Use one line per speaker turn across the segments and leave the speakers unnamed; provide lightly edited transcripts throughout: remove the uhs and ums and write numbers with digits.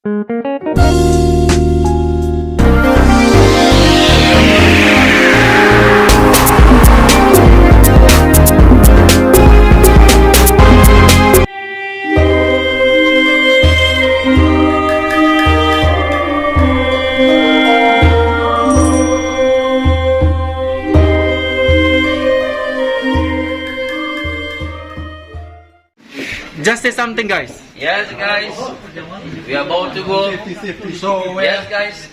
Just say something, guys.
Yes, guys. We are about to go.
So,
Yes, guys.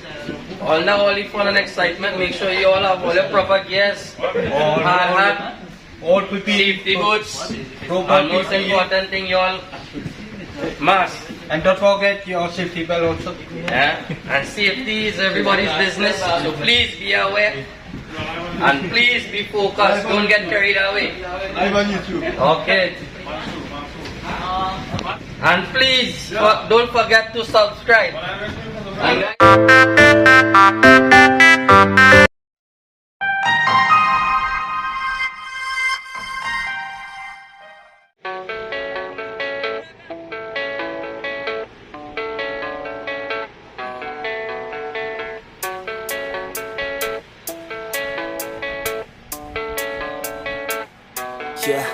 All now, only fun and excitement. Make sure you all have all your proper gears. Hard hat,
all PPE,
safety boots,
proper
and most
PPE.
important thing, you all mask.
And don't forget your safety belt also.
Yeah, and safety is everybody's business. So please be aware. And please be focused. Don't get carried away.
I'm on YouTube.
Okay. And please don't forget to subscribe. And
Yeah,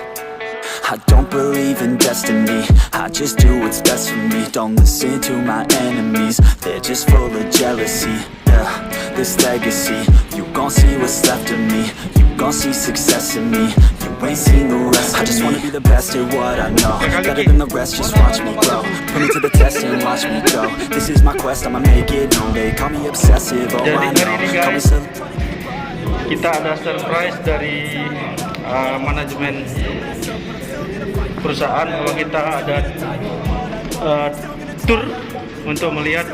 I don't believe in destiny, I just do what's best for me. Don't listen to my enemies, they're just full of jealousy. Yeah, this legacy, you gon' see what's left of me. You gon' see success in me, you ain't seen the rest of me. I just wanna be the best at what I know, better than the rest, just watch me grow. Put me to the test and watch me go. This is my quest, I'ma make it known. They call me obsessive, oh I know. Call me
Kita ada surprise dari manajemen perusahaan bahwa kita ada tour untuk melihat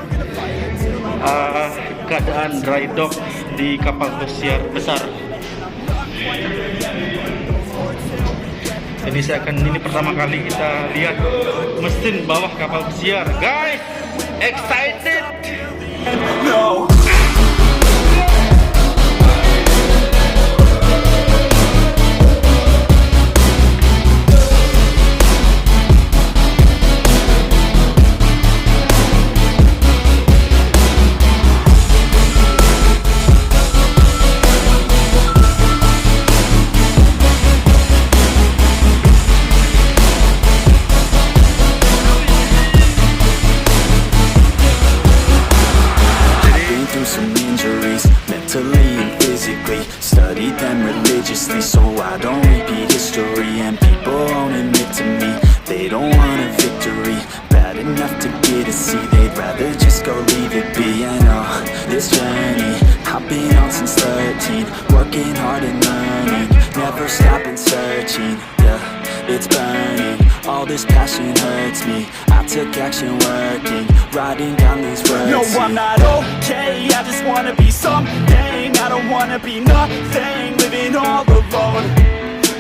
keadaan Drydock di kapal pesiar besar. Jadi ini pertama kali kita lihat mesin bawah kapal pesiar, guys. Excited?
No. Mentally and physically, studied them religiously, so I don't repeat history. And people won't admit to me they don't want a victory bad enough to get a C. They'd rather just go leave it be. I know this journey I've been on since 13, working hard and learning, never stopping searching. Yeah, it's burning, all this passion hurts me. I took action working, writing down these words. No, I'm not okay, I just wanna be something. I don't wanna be nothing, living all alone.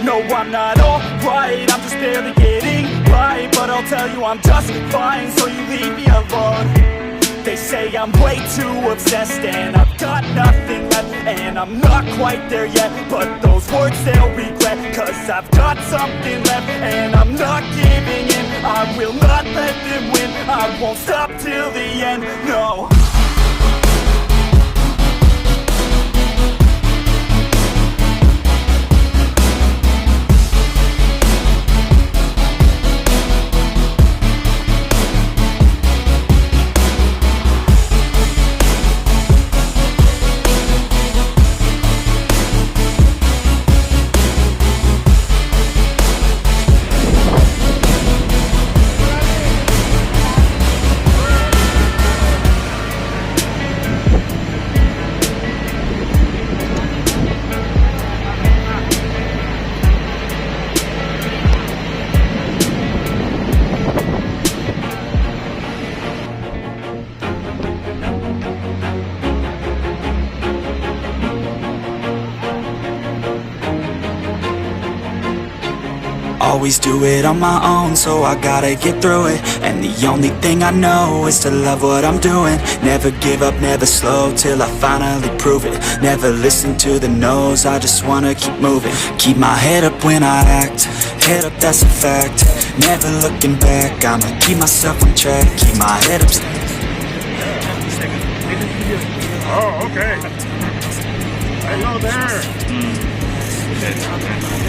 No, I'm not alright, I'm just barely getting by. But I'll tell you I'm just fine, so you leave me alone. They say I'm way too obsessed and I've got nothing left, and I'm not quite there yet, but those words they'll regret, cause I've got something left and I'm not giving in. I will not let them win, I won't stop till the end, no. Always do it on my own, so I gotta get through it. And the only thing I know is to love what I'm doing. Never give up, never slow, till I finally prove it. Never listen to the no's, I just wanna keep moving. Keep my head up when I act, head up, that's a fact. Never looking back, I'ma keep myself on track. Keep my head up.
Oh, okay. Hello there.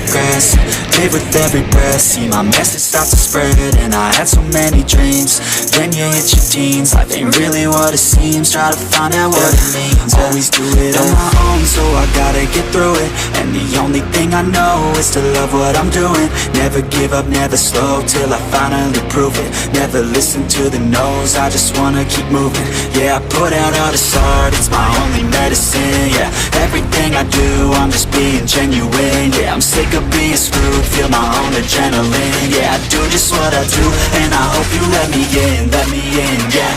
Grass, live with every breath. See my message start to spread, and I had so many dreams. Then you hit your teens, life ain't really what it seems. Try to find out what it means. Always do it on my own, so I gotta get through it. And the only thing I know is to love what I'm doing. Never give up, never slow, till I finally prove it. Never listen to the no's, I just wanna keep moving. Yeah, I put out all this art, it's my only medicine. Yeah, everything I do, I'm just being genuine. Yeah, I'm sick of being screwed, feel my own adrenaline. Yeah, I do just what I do, and I hope you let me in, yeah.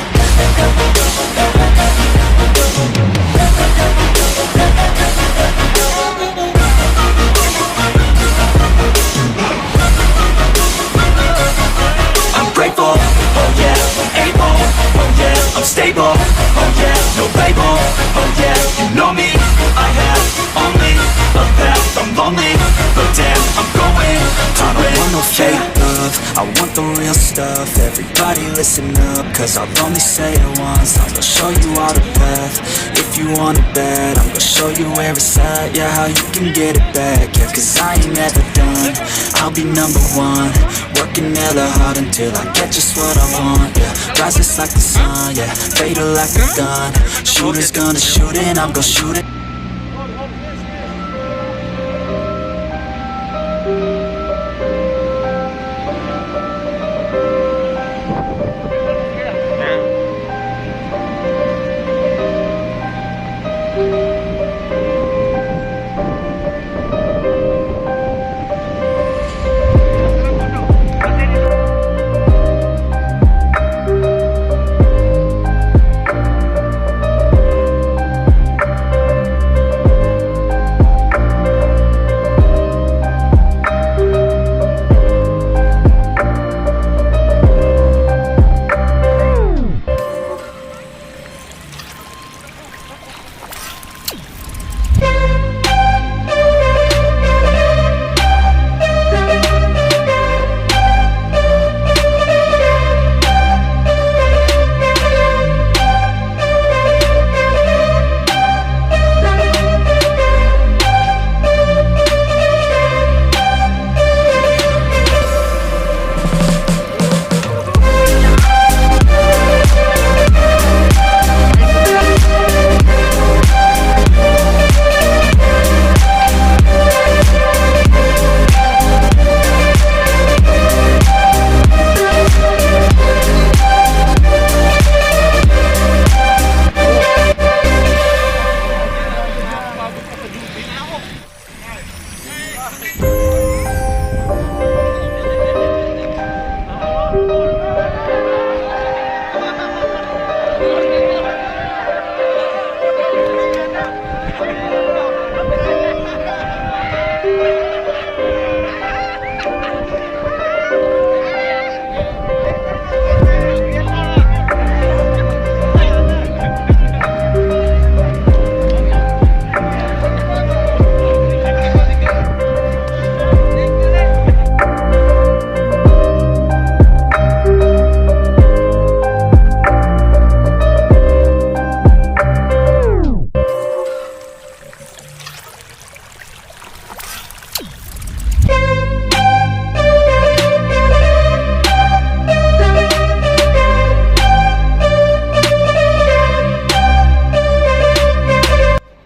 I'm grateful, oh yeah, able, oh yeah, I'm stable, oh yeah, no label, oh yeah, you know me, I have only a path, I'm lonely, but damn, I'm going to I don't want no fake love, I want the real stuff. Everybody listen up, cause I'll only say it once. I'm gonna show you all the path, if you want it bad. I'm gonna show you where it's at, yeah, how you can get it back. Yeah, cause I ain't never done, I'll be number one. Working hella hard until I get just what I want, yeah. Rises like the sun, yeah, fatal like a gun. Shooter's gonna shoot it, I'm gonna shoot it.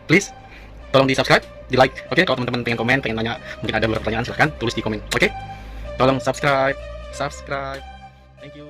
Please tolong di subscribe, di like, oke? Kalau teman-teman pengen komen, pengen nanya, mungkin ada beberapa pertanyaan, silahkan tulis di komen, oke? Tolong subscribe, thank you.